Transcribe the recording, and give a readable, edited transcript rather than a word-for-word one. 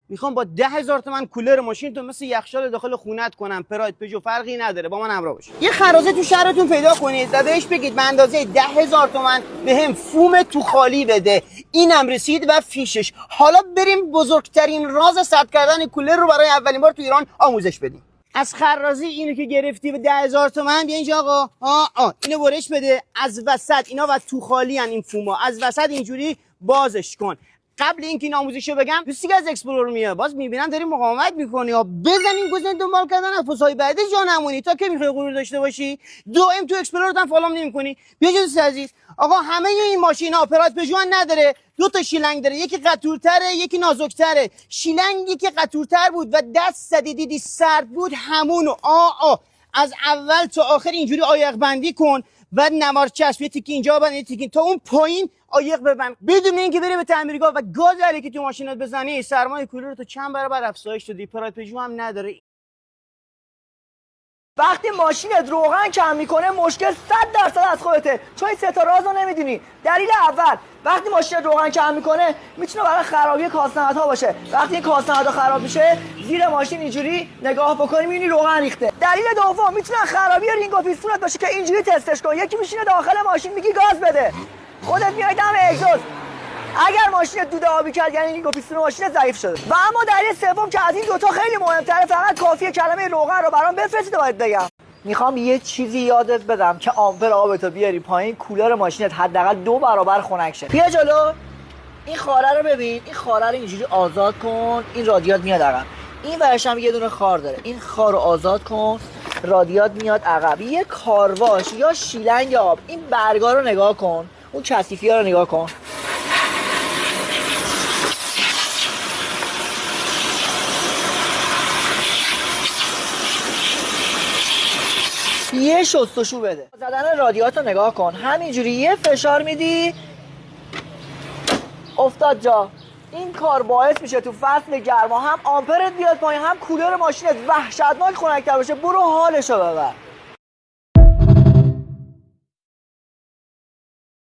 میخوام با 10,000 تومان کولر ماشین تو مثل یخچال داخل خونت کنم. پراید پژو فرقی نداره، با من همراه باش. یه خرازه تو شهرتون پیدا کنید و بهش بگید به اندازه 10,000 تومان بهم فوم تو خالی بده. اینم رسید و فیشش. حالا بریم بزرگترین راز ثبت کردن کولر رو برای اولین بار تو ایران آموزش بدیم. از خرازی اینو که گرفتی به 10,000 تومان بیا اینجا آقا. اینو برش بده از وسط. اینا و تو خالی ان این فوما. از وسط اینجوری بازش کن. قبل اینکه این آموزشو بگم دوستی که از اکسپلور میاد باز میبینم داری مقاومت میکنی یا بزنین گزینه دنبال کردن اپوزهای بعدی جانمونی تا که میخوای غرور داشته باشی دائم تو اکسپلور هم فالو نمیکنی. بیا دوست عزیز آقا همه این ماشینا پراید پژو نداره، دو تا شیلنگ داره، یکی قطورتره یکی نازکتره. شیلنگی که قطورتر بود و دست زدی دیدی سرد بود همونو از اول تا آخر اینجوری عایق بندی کن و نوار چسب یه تیکی اینجا ببند یه تیکی تا اون پایین عایق ببند بدون اینکه بری به تعمیرگاه و گاز علی که تو ماشینت بزنی. سرمایه کولر رو تو چند برابر افزایش دادی. پراید پژو هم نداره. وقتی ماشینت روغن کم میکنه مشکل 100% از خودته، چون این سه تا رازو نمیدونی. دلیل اول وقتی ماشینت روغن کم میکنه میتونه برای خرابی کاسنه‌ها باشه. وقتی این کاسنه‌ها خراب میشه زیر ماشین اینجوری نگاه بکنی میبینی روغن ریخته. دلیل دوم میتونه خرابی رینگ و پیستونت باشه که اینجوری تستش کن. یکی میشینه داخل ماشین میگی گاز بده، خودت میای دم اگزوز، اگر ماشینت دود آبی کرد یعنی رینگ و پیستون ماشینت ضعیف شده. و اما دلیل سوم که از این دوتا خیلی مهمتره، فقط کافیه کلمه روغن رو برام بفرستی تا باید بگم. میخوام یه چیزی یادت بدم که آمپر آبتو بیاری پایین کولر ماشینت حداقل 2 برابر خنک شه. بیا جلو، این خاره رو ببین، این خاره رو اینجوری آزاد کن، این رادیات میاد عقب. این ورش هم یه دونه خار داره، این خار رو آزاد کن، رادیات میاد عقب. یه کارواش یا شیلنگ آب، این برگا رو نگاه کن، اون کثیفی‌ها رو نگاه کن. یه شستشو بده. زدن رادیاتو نگاه کن، همینجوری یه فشار میدی افتاد جا. این کار باعث میشه تو فصل گرما هم آمپرت بیاد پایین هم کولر ماشینت وحشتناک خنک‌تر بشه. برو حالشو ببر.